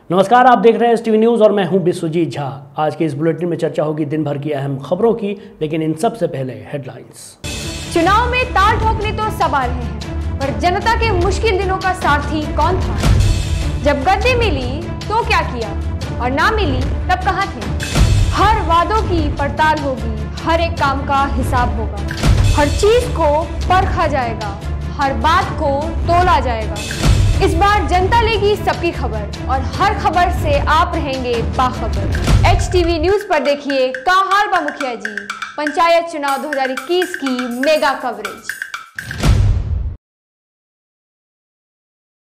नमस्कार, आप देख रहे हैं एसटीवी न्यूज और मैं हूं विश्वजीत झा। आज के इस बुलेटिन में चर्चा होगी दिन भर की अहम खबरों की, लेकिन इन सबसे पहले हेडलाइंस। चुनाव में ताल ठोकने तो सब आ रहे हैं, पर जनता के मुश्किल दिनों का सारथी कौन था? जब गद्दी मिली तो क्या किया और ना मिली तब कहां थे? हर वादों की पड़ताल होगी, हर एक काम का हिसाब होगा, हर चीज को परखा जाएगा, हर बात को तोला जाएगा। इस बार जनता लेगी सबकी खबर और हर खबर से आप रहेंगे बाखबर। एचटीवी न्यूज पर देखिए का हाल बा मुखिया जी, पंचायत चुनाव 2021 की मेगा कवरेज।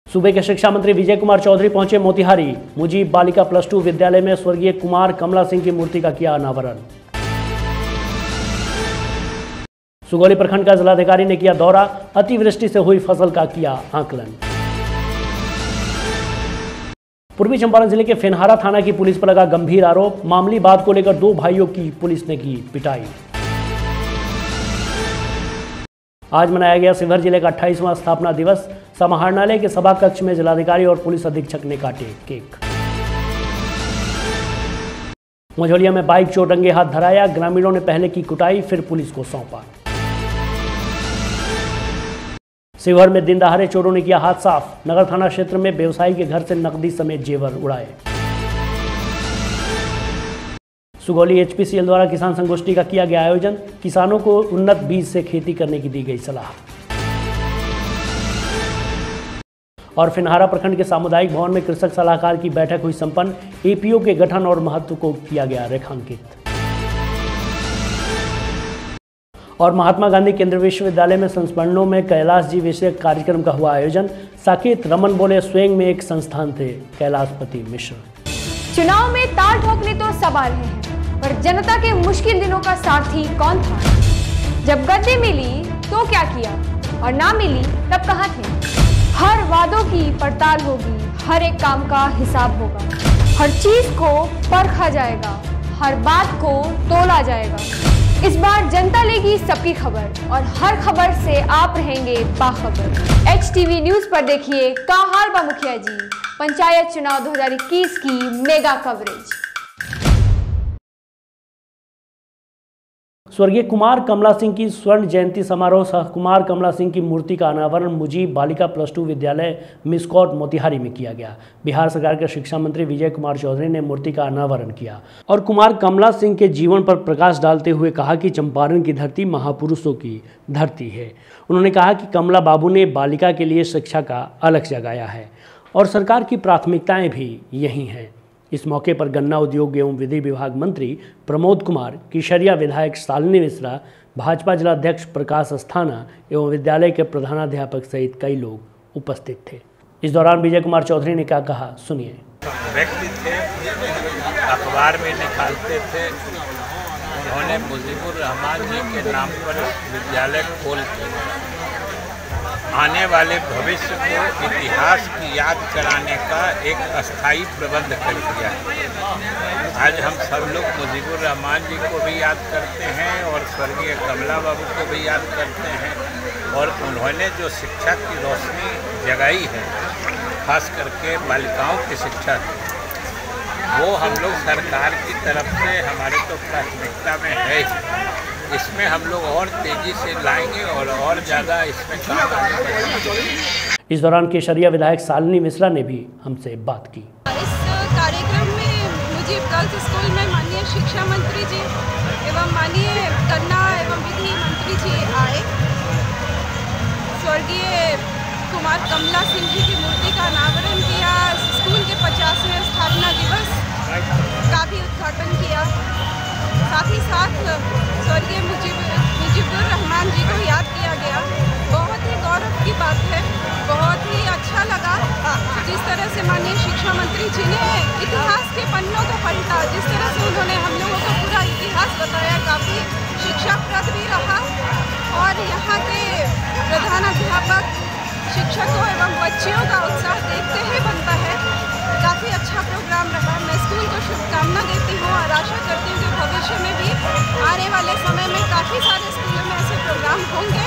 सूबे के शिक्षा मंत्री विजय कुमार चौधरी पहुंचे मोतिहारी। मुजीब बालिका +2 विद्यालय में स्वर्गीय कुमार कमला सिंह की मूर्ति का किया अनावरण। सुगौली प्रखंड का जिलाधिकारी ने किया दौरा, अतिवृष्टि से हुई फसल का किया आकलन। पूर्वी चंपारण जिले के फेनहारा थाना की पुलिस पर लगा गंभीर आरोप, मामूली बात को लेकर 2 भाइयों की पुलिस ने की पिटाई। आज मनाया गया शिवहर जिले का 28वां स्थापना दिवस। समाहरणालय के सभा कक्ष में जिलाधिकारी और पुलिस अधीक्षक ने काटे केक। मझौलिया में बाइक चोर रंगे हाथ धराया, ग्रामीणों ने पहले की कुटाई फिर पुलिस को सौंपा। शिवहर में दिन दहाड़े चोरों ने किया हाथ साफ, नगर थाना क्षेत्र में व्यवसायी के घर से नकदी समेत जेवर उड़ाए। सुगौली एचपीसीएल द्वारा किसान संगोष्ठी का किया गया आयोजन, किसानों को उन्नत बीज से खेती करने की दी गई सलाह। और फेनहारा प्रखंड के सामुदायिक भवन में कृषक सलाहकार की बैठक हुई संपन्न, एपीओ के गठन और महत्व को किया गया रेखांकित। और महात्मा गांधी केंद्रीय विश्वविद्यालय में संस्मरणों में कैलाश जी विषयक कार्यक्रम का हुआ आयोजन। साकेत रमन बोले, स्वयं में एक संस्थान थे कैलाशपति मिश्र। चुनाव में ताल ठोकने तो सब आ रहे हैं, पर जनता के मुश्किल दिनों का सारथी कौन था? जब गद्दी मिली तो क्या किया और ना मिली तब कहां थे? हर वादों की पड़ताल होगी, हर एक काम का हिसाब होगा, हर चीज को परखा जाएगा, हर बात को तोला जाएगा। इस बार जनता लेगी सबकी खबर और हर खबर से आप रहेंगे बाखबर। एचटीवी न्यूज पर देखिए का हाल बा मुखिया जी, पंचायत चुनाव 2021 की मेगा कवरेज। स्वर्गीय कुमार कमला सिंह की स्वर्ण जयंती समारोह सह कुमार कमला सिंह की मूर्ति का अनावरण मुजीब बालिका +2 विद्यालय मिसकॉट मोतिहारी में किया गया। बिहार सरकार के शिक्षा मंत्री विजय कुमार चौधरी ने मूर्ति का अनावरण किया और कुमार कमला सिंह के जीवन पर प्रकाश डालते हुए कहा कि चंपारण की धरती महापुरुषों की धरती है। उन्होंने कहा कि कमला बाबू ने बालिका के लिए शिक्षा का अलग जगाया है और सरकार की प्राथमिकताएं भी यही हैं। इस मौके पर गन्ना उद्योग एवं विधि विभाग मंत्री प्रमोद कुमार, किशोरिया विधायक शालिनी मिश्रा, भाजपा जिलाध्यक्ष प्रकाश अस्थाना एवं विद्यालय के प्रधानाध्यापक सहित कई लोग उपस्थित थे। इस दौरान विजय कुमार चौधरी ने क्या कहा, सुनिए। व्यक्ति थे, अखबार में निकालते थे। उन्होंने मुजीबुर रहमान जी के नाम पर विद्यालय खोल के आने वाले भविष्य को इतिहास की याद कराने का एक अस्थायी प्रबंध कर दिया है। आज हम सब लोग मुजीबुर रहमान जी को भी याद करते हैं और स्वर्गीय कमला बाबू को भी याद करते हैं। और उन्होंने जो शिक्षा की रोशनी जगाई है, खास करके बालिकाओं की शिक्षा की, वो हम लोग सरकार की तरफ से हमारे तो प्राथमिकता में है। इसमें हम लोग और तेजी से लाएंगे और ज़्यादा इसमें काम आने वाला। इस दौरान केशरिया विधायक शालिनी मिश्रा ने भी हमसे बात की। इस कार्यक्रम में मुजीब गर्ल्स स्कूल में माननीय शिक्षा मंत्री जी एवं माननीय गन्ना एवं विधि मंत्री जी आए। स्वर्गीय कुमार कमला सिंह जी की मूर्ति का अनावरण किया। स्कूल के 50वें स्थापना दिवस का भी उद्घाटन किया। साथ ही साथ स्वर्गीय मुजीबुर रहमान जी को याद किया गया। बहुत ही गौरव की बात है, बहुत ही अच्छा लगा जिस तरह से माननीय शिक्षा मंत्री जी ने इतिहास के पन्नों को पलटा, जिस तरह से उन्होंने हम लोगों को पूरा इतिहास बताया, काफ़ी शिक्षाप्रद भी रहा। और यहाँ के प्रधानाध्यापक, शिक्षकों एवं बच्चियों का उत्साह देखते ही बनता है। काफ़ी अच्छा प्रोग्राम रहा। मैं स्कूल को शुभकामना देती हूँ और आशा करती हूँ कि भविष्य में भी आने वाले समय में काफ़ी सारे स्कूलों में ऐसे प्रोग्राम होंगे।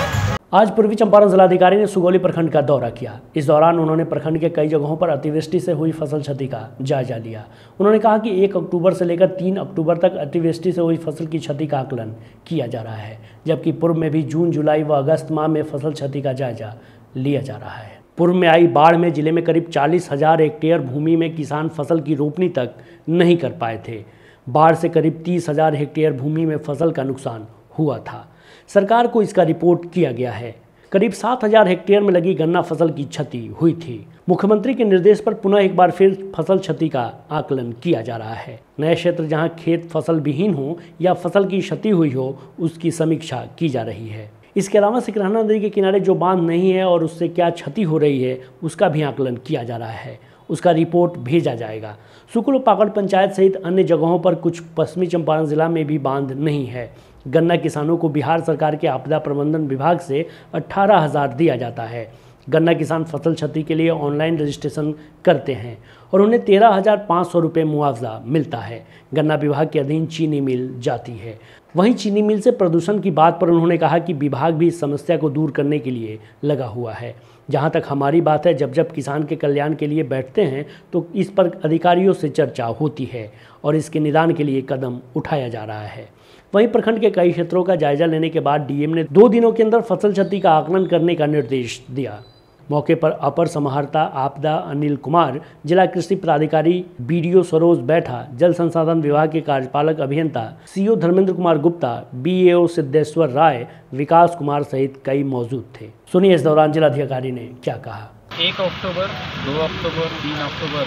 आज पूर्वी चंपारण जिलाधिकारी ने सुगौली प्रखंड का दौरा किया। इस दौरान उन्होंने प्रखंड के कई जगहों पर अतिवृष्टि से हुई फसल क्षति का जायजा लिया। उन्होंने कहा कि 1 अक्टूबर से लेकर 3 अक्टूबर तक अतिवृष्टि से हुई फसल की क्षति का आकलन किया जा रहा है, जबकि पूर्व में भी जून, जुलाई व अगस्त माह में फसल क्षति का जायजा लिया जा रहा है। पूर्व में आई बाढ़ में जिले में करीब 40,000 हेक्टेयर भूमि में किसान फसल की रोपनी तक नहीं कर पाए थे। बाढ़ से करीब 30,000 हेक्टेयर भूमि में फसल का नुकसान हुआ था। सरकार को इसका रिपोर्ट किया गया है। करीब 7,000 हेक्टेयर में लगी गन्ना फसल की क्षति हुई थी। मुख्यमंत्री के निर्देश पर पुनः एक बार फिर फसल क्षति का आकलन किया जा रहा है। नए क्षेत्र जहां खेत फसल विहीन हो या फसल की क्षति हुई हो, उसकी समीक्षा की जा रही है। इसके अलावा सिकरहना नदी के किनारे जो बांध नहीं है और उससे क्या क्षति हो रही है, उसका भी आकलन किया जा रहा है। उसका रिपोर्ट भेजा जाएगा। सुकुल पाकड़ पंचायत सहित अन्य जगहों पर कुछ पश्चिमी चंपारण जिला में भी बांध नहीं है। गन्ना किसानों को बिहार सरकार के आपदा प्रबंधन विभाग से 18,000 दिया जाता है। गन्ना किसान फसल क्षति के लिए ऑनलाइन रजिस्ट्रेशन करते हैं और उन्हें 13,500 रुपये मुआवजा मिलता है। गन्ना विभाग के अधीन चीनी मिल जाती है। वहीं चीनी मिल से प्रदूषण की बात पर उन्होंने कहा कि विभाग भी इस समस्या को दूर करने के लिए लगा हुआ है। जहां तक हमारी बात है, जब किसान के कल्याण के लिए बैठते हैं तो इस पर अधिकारियों से चर्चा होती है और इसके निदान के लिए कदम उठाया जा रहा है। वहीं प्रखंड के कई क्षेत्रों का जायजा लेने के बाद डीएम ने 2 दिनों के अंदर फसल क्षति का आकलन करने का निर्देश दिया। मौके पर अपर समाहर्ता आपदा अनिल कुमार, जिला कृषि पदाधिकारी बीडीओ सरोज बैठा, जल संसाधन विभाग के कार्यपालक अभियंता सीओ धर्मेंद्र कुमार गुप्ता, बीएओ सिद्धेश्वर राय, विकास कुमार सहित कई मौजूद थे। सुनिए इस दौरान जिलाधिकारी ने क्या कहा। 1 अक्टूबर, 2 अक्टूबर, 3 अक्टूबर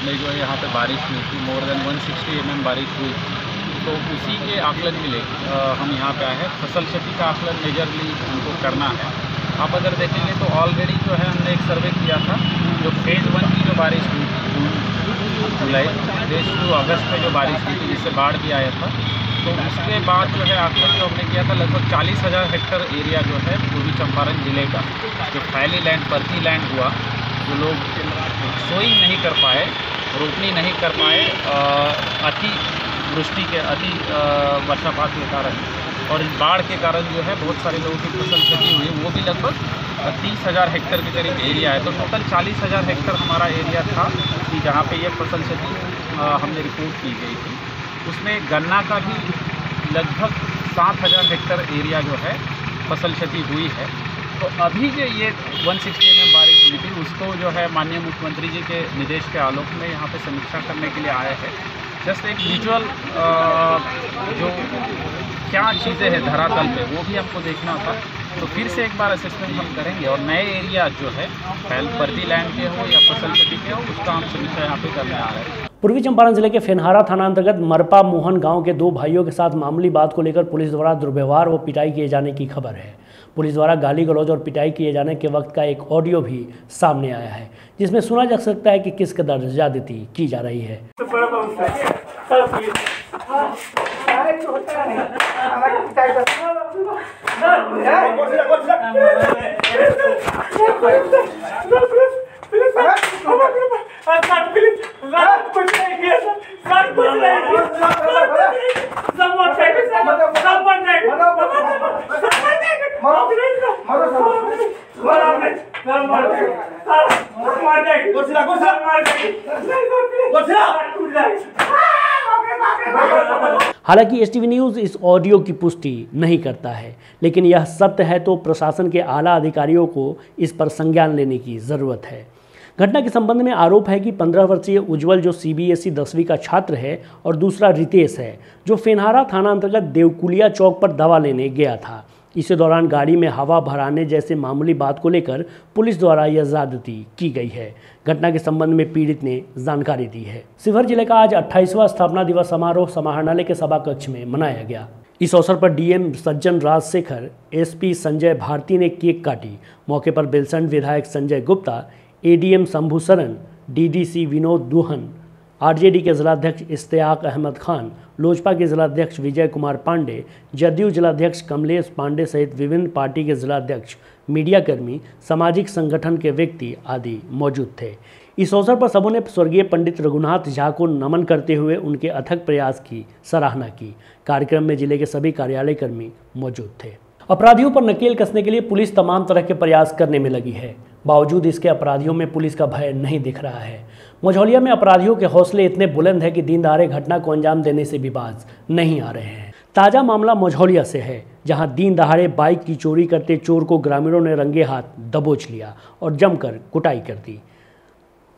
में जो है यहाँ पे बारिश हुई थी, मोर देन 160 mm बारिश हुई, तो उसी के आकलन के लिए हम यहाँ पे आए हैं। फसल क्षति का आकलन मेजरली हमको करना है। आप अगर देखेंगे तो ऑलरेडी जो है हमने एक सर्वे किया था, जो फेज़ 1 की जो बारिश हुई थी जून, जुलाई, फेज़ 2 अगस्त में जो बारिश हुई थी, जिससे बाढ़ भी आया था, तो उसके बाद जो है आकलन जो हमने किया था, लगभग 40,000 हेक्टेयर एरिया जो है पूर्वी चंपारण जिले का जो फैली लैंड, परती लैंड हुआ, जो लोग सोइंग नहीं कर पाए, रोपनी नहीं कर पाए अति वृष्टि के, अति वर्षापात के कारण और इस बाढ़ के कारण जो है बहुत सारे लोगों की फसल क्षति हुई, वो भी लगभग 30,000 हेक्टेयर के करीब एरिया है। तो टोटल 40,000 हेक्टेयर हमारा एरिया था कि जहाँ पे ये फसल क्षति हमने रिपोर्ट की गई थी। उसमें गन्ना का भी लगभग 7,000 हेक्टेयर एरिया जो है फसल क्षति हुई है। तो अभी जो ये 160 mm बारिश हुई थी, उसको जो है माननीय मुख्यमंत्री जी के निर्देश के आलोक में यहाँ पे समीक्षा करने के लिए आए हैं। जस्ट एक विजुअल जो क्या चीज़ें हैं धरातल पे, वो भी हमको देखना था। तो फिर से एक बार असेसमेंट हम करेंगे और नए एरिया जो है परती लैंड के हो या फसल क्षति के हो, उसका हम समीक्षा यहाँ पे करने आ रहे हैं। पूर्वी चंपारण जिले के फेनहारा थाना अंतर्गत मरपा मोहन गांव के 2 भाइयों के साथ मामूली बात को लेकर पुलिस द्वारा दुर्व्यवहार व पिटाई किए जाने की खबर है। पुलिस द्वारा गाली गलौज और पिटाई किए जाने के वक्त का एक ऑडियो भी सामने आया है, जिसमें सुना जा सकता है कि किस कदर ज्यादती की जा रही है। हालांकि एसटीवी न्यूज़ इस ऑडियो की पुष्टि नहीं करता है, लेकिन यह सत्य है तो प्रशासन के आला अधिकारियों को इस पर संज्ञान लेने की ज़रूरत है। घटना के संबंध में आरोप है कि 15 वर्षीय उज्जवल जो सीबीएसई 10वीं का छात्र है और दूसरा रितेश है जो फेनहारा थाना अंतर्गत देवकुलिया चौक पर दवा लेने गया था। इसी दौरान गाड़ी में हवा भराने जैसे मामूली बात को लेकर पुलिस द्वारा यह ज्यादती की गई है। घटना के संबंध में पीड़ित ने जानकारी दी है। शिवहर जिले का आज 28वां स्थापना दिवस समारोह समाहरणालय के सभा कक्ष में मनाया गया। इस अवसर पर डीएम सज्जन राजशेखर, एसपी संजय भारती ने केक काटी। मौके पर बेलसंड विधायक Sanjay Gupta, ADM Shambhu Saran, DDC Vinod Duhan, RJD के जिलाध्यक्ष इश्तियाक अहमद खान, लोजपा के जिलाध्यक्ष विजय कुमार पांडे, जदयू जिलाध्यक्ष कमलेश पांडे सहित विभिन्न पार्टी के जिलाध्यक्ष, मीडियाकर्मी, सामाजिक संगठन के व्यक्ति आदि मौजूद थे। इस अवसर पर सबों ने स्वर्गीय पंडित रघुनाथ झा को नमन करते हुए उनके अथक प्रयास की सराहना की। कार्यक्रम में जिले के सभी कार्यालय कर्मी मौजूद थे। अपराधियों पर नकेल कसने के लिए पुलिस तमाम तरह के प्रयास करने में लगी है। बावजूद इसके अपराधियों में पुलिस का भय नहीं दिख रहा है। मझौलिया में अपराधियों के हौसले इतने बुलंद है कि दिन दहाड़े घटना को अंजाम देने से भी बाज नहीं आ रहे हैं। ताज़ा मामला मझौलिया से है, जहां दिन दहाड़े बाइक की चोरी करते चोर को ग्रामीणों ने रंगे हाथ दबोच लिया और जमकर कुटाई कर दी।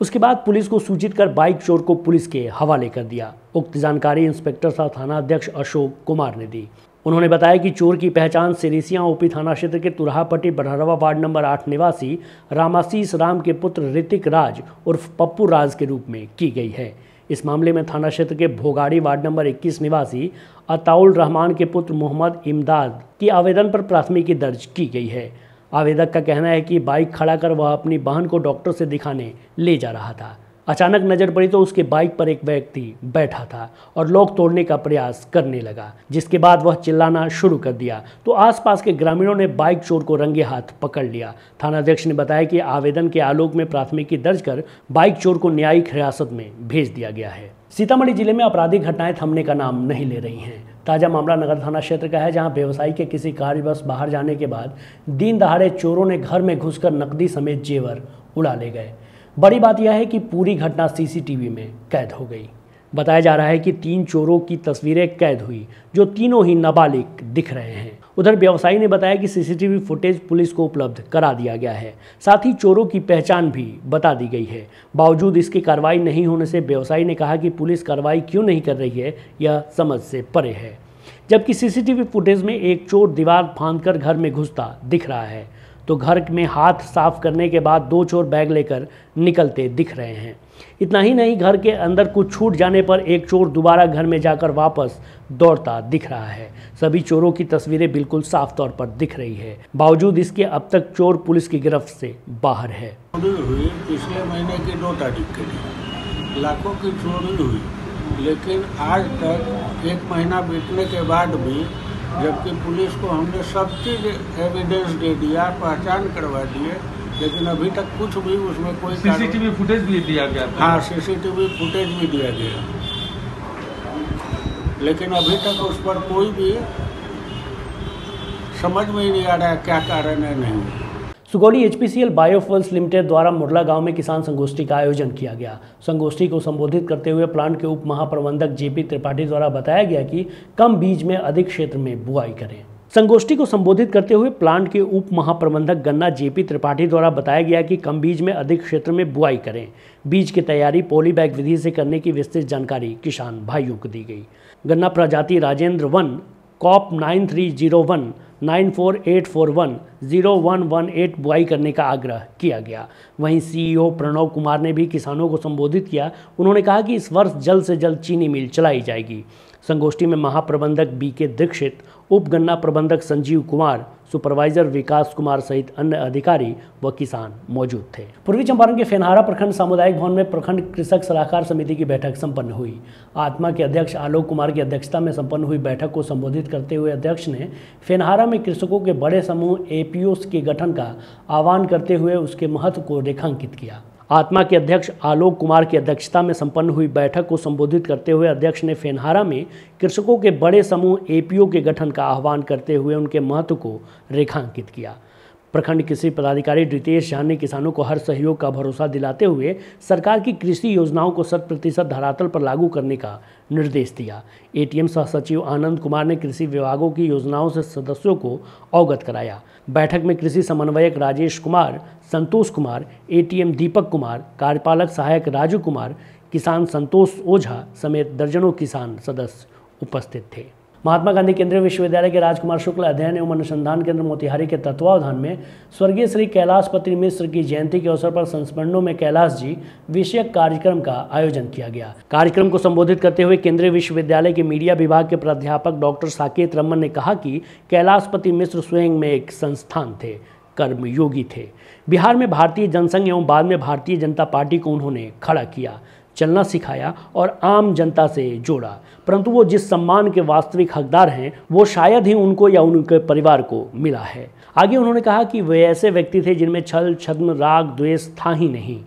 उसके बाद पुलिस को सूचित कर बाइक चोर को पुलिस के हवाले कर दिया। उक्त जानकारी इंस्पेक्टर सह थाना अध्यक्ष अशोक कुमार ने दी। उन्होंने बताया कि चोर की पहचान सिरिसिया ओपी थाना क्षेत्र के तुरहापट्टी बड़हरवा वार्ड नंबर 8 निवासी रामाशीष राम के पुत्र ऋतिक राज उर्फ पप्पू राज के रूप में की गई है। इस मामले में थाना क्षेत्र के भोगाड़ी वार्ड नंबर 21 निवासी अताउल रहमान के पुत्र मोहम्मद इमदाद की आवेदन पर प्राथमिकी दर्ज की गई है। आवेदक का कहना है कि बाइक खड़ा कर वह अपनी बहन को डॉक्टर से दिखाने ले जा रहा था। अचानक नजर पड़ी तो उसके बाइक पर एक व्यक्ति बैठा था और लॉक तोड़ने का प्रयास करने लगा, जिसके बाद वह चिल्लाना शुरू कर दिया तो आसपास के ग्रामीणों ने बाइक चोर को रंगे हाथ पकड़ लिया। थानाध्यक्ष ने बताया कि आवेदन के आलोक में प्राथमिकी दर्ज कर बाइक चोर को न्यायिक हिरासत में भेज दिया गया है। सीतामढ़ी जिले में आपराधिक घटनाएं थमने का नाम नहीं ले रही हैं। ताजा मामला नगर थाना क्षेत्र का है, जहां व्यवसायी के किसी कार्यवश बाहर जाने के बाद दिन दहाड़े चोरों ने घर में घुसकर नकदी समेत जेवर उड़ा ले गए। बड़ी बात यह है कि पूरी घटना सीसीटीवी में कैद हो गई। बताया जा रहा है कि 3 चोरों की तस्वीरें कैद हुई, जो तीनों ही नाबालिग दिख रहे हैं। उधर व्यवसायी ने बताया कि सीसीटीवी फुटेज पुलिस को उपलब्ध करा दिया गया है, साथ ही चोरों की पहचान भी बता दी गई है। बावजूद इसकी कार्रवाई नहीं होने से व्यवसायी ने कहा कि पुलिस कार्रवाई क्यों नहीं कर रही है, यह समझ से परे है। जबकि सीसीटीवी फुटेज में एक चोर दीवार फांदकर घर में घुसता दिख रहा है, तो घर में हाथ साफ करने के बाद 2 चोर बैग लेकर निकलते दिख रहे हैं। इतना ही नहीं, घर के अंदर कुछ छूट जाने पर एक चोर दोबारा घर में जाकर वापस दौड़ता दिख रहा है। सभी चोरों की तस्वीरें बिल्कुल साफ तौर पर दिख रही है। बावजूद इसके अब तक चोर पुलिस की गिरफ्त से बाहर है। हुई पिछले महीने की 2 तारीख के लिए लाखों की चोरी हुई, लेकिन आज तक 1 महीना बीतने के बाद भी, जबकि पुलिस को हमने सब चीज़ एविडेंस दे दिया, पहचान करवा दिए, लेकिन अभी तक कुछ भी उसमें कोई सीसीटीवी फुटेज भी दिया गया था। हाँ, सीसीटीवी फुटेज भी दिया गया, लेकिन अभी तक उस पर कोई भी समझ में ही नहीं आ रहा है क्या कारण है। नहीं, सुगौली एचपीसीएल बायोफ्यूल्स लिमिटेड द्वारा मुरला गांव में किसान संगोष्ठी का आयोजन किया गया। संगोष्ठी को संबोधित करते हुए प्लांट के उप महाप्रबंधक जेपी त्रिपाठी द्वारा बताया गया कि कम बीज में अधिक क्षेत्र में बुआई करें। संगोष्ठी को संबोधित करते हुए प्लांट के उप महाप्रबंधक गन्ना जेपी त्रिपाठी द्वारा बताया गया कि कम बीज में अधिक क्षेत्र में बुआई करें। बीज की तैयारी पॉली बैग विधि से करने की विस्तृत जानकारी किसान भाइयों को दी गई। गन्ना प्रजाति राजेंद्र 1 कॉप 9301 94841 0118 बुआई करने का आग्रह किया गया। वहीं सीईओ प्रणव कुमार ने भी किसानों को संबोधित किया। उन्होंने कहा कि इस वर्ष जल्द से जल्द चीनी मिल चलाई जाएगी। संगोष्ठी में महाप्रबंधक बीके दीक्षित, उप गन्ना प्रबंधक संजीव कुमार, सुपरवाइजर विकास कुमार सहित अन्य अधिकारी व किसान मौजूद थे। पूर्वी चंपारण के फेनहारा प्रखंड सामुदायिक भवन में प्रखंड कृषक सलाहकार समिति की बैठक संपन्न हुई। आत्मा के अध्यक्ष आलोक कुमार की अध्यक्षता में संपन्न हुई बैठक को संबोधित करते हुए अध्यक्ष ने फेनहारा में कृषकों के बड़े समूह एपीओस के गठन का आह्वान करते हुए उसके महत्व को रेखांकित किया। आत्मा के अध्यक्ष आलोक कुमार की अध्यक्षता में संपन्न हुई बैठक को संबोधित करते हुए अध्यक्ष ने फेनहारा में कृषकों के बड़े समूह एपीओ के गठन का आह्वान करते हुए उनके महत्व को रेखांकित किया। प्रखंड कृषि पदाधिकारी रितेश झा ने किसानों को हर सहयोग का भरोसा दिलाते हुए सरकार की कृषि योजनाओं को 100% धरातल पर लागू करने का निर्देश दिया। एटीएम सह सचिव आनंद कुमार ने कृषि विभागों की योजनाओं से सदस्यों को अवगत कराया। बैठक में कृषि समन्वयक राजेश कुमार, संतोष कुमार, एटीएम दीपक कुमार, कार्यपालक सहायक राजू कुमार, किसान संतोष ओझा समेत दर्जनों किसान सदस्य उपस्थित थे। महात्मा गांधी केंद्रीय विश्वविद्यालय के राजकुमार शुक्ल अध्ययन एवं अनुसंधान केंद्र मोतिहारी के तत्वावधान में स्वर्गीय श्री कैलाशपति मिश्र की जयंती के अवसर पर संस्मरणों में कैलाश जी विषयक कार्यक्रम का आयोजन किया गया। कार्यक्रम को संबोधित करते हुए केंद्रीय विश्वविद्यालय के मीडिया विभाग के प्राध्यापक डॉक्टर साकेत रमन ने कहा कि कैलाशपति मिश्र स्वयं में एक संस्थान थे, कर्मयोगी थे। बिहार में भारतीय जनसंघ एवं बाद में भारतीय जनता पार्टी को उन्होंने खड़ा किया, चलना सिखाया और आम जनता से जोड़ा, परंतु वो जिस सम्मान के वास्तविक हकदार हैं वो शायद ही उनको या उनके परिवार को मिला है। आगे उन्होंने कहा कि वे ऐसे व्यक्ति थे जिनमें छल, छद्म, राग, द्वेष था ही नहीं।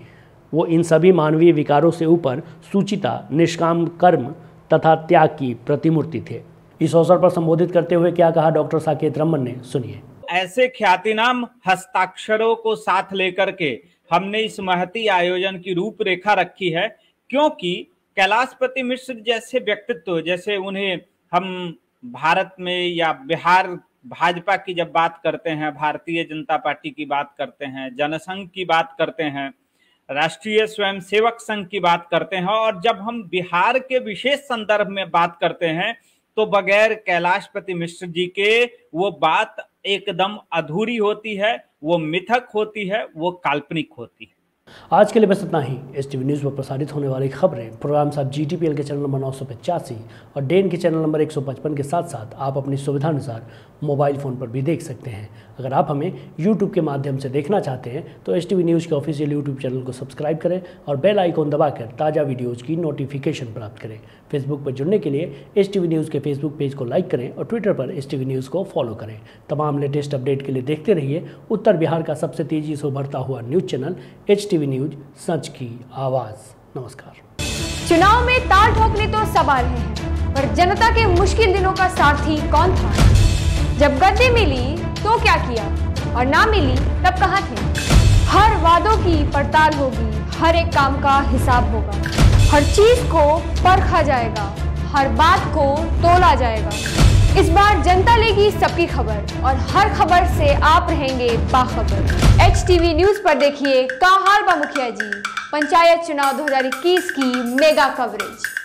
वो इन सभी मानवीय विकारों से ऊपर सुचिता, निष्काम कर्म तथा त्याग की प्रतिमूर्ति थे। इस अवसर पर संबोधित करते हुए क्या कहा डॉक्टर साकेत रमन ने, सुनिए। ऐसे ख्यातिनाम हस्ताक्षरों को साथ लेकर के हमने इस महती आयोजन की रूपरेखा रखी है, क्योंकि कैलाशपति मिश्र जैसे व्यक्तित्व, जैसे उन्हें हम भारत में या बिहार भाजपा की जब बात करते हैं, भारतीय जनता पार्टी की बात करते हैं, जनसंघ की बात करते हैं, राष्ट्रीय स्वयंसेवक संघ की बात करते हैं, और जब हम बिहार के विशेष संदर्भ में बात करते हैं तो बगैर कैलाशपति मिश्र जी के वो बात एकदम अधूरी होती है, वो मिथक होती है, वो काल्पनिक होती है। आज के लिए बस इतना ही। STV न्यूज़ पर प्रसारित होने वाली खबरें प्रोग्राम्स आप GTPL के चैनल नंबर 985 और डेन के चैनल नंबर 155 के साथ साथ आप अपनी सुविधानुसार मोबाइल फ़ोन पर भी देख सकते हैं। अगर आप हमें YouTube के माध्यम से देखना चाहते हैं तो STV न्यूज़ के ऑफिशियल YouTube चैनल को सब्सक्राइब करें और बेल आइकॉन दबाकर ताज़ा वीडियोज़ की नोटिफिकेशन प्राप्त करें। फेसबुक पर जुड़ने के लिए STV न्यूज़ के फेसबुक पेज को लाइक करें और ट्विटर पर STV न्यूज़ को फॉलो करें। तमाम लेटेस्ट अपडेट के लिए देखते रहिए उत्तर बिहार का सबसे तेजी से उभरता हुआ न्यूज़ चैनल HTV न्यूज़, सच की आवाज़। नमस्कार। चुनाव में ताल ठोकने तो सब आ रहे हैं, पर जनता के मुश्किल दिनों का सारथी कौन था? जब गद्दी मिली तो क्या किया और ना मिली तब कहाँ थे? हर वादों की पड़ताल होगी, हर एक काम का हिसाब होगा, हर चीज को परखा जाएगा, हर बात को तोला जाएगा। इस बार जनता लेगी सबकी खबर और हर खबर से आप रहेंगे बाखबर। HTV न्यूज़ पर देखिए का हाल बा मुखिया जी, पंचायत चुनाव 2021 की मेगा कवरेज।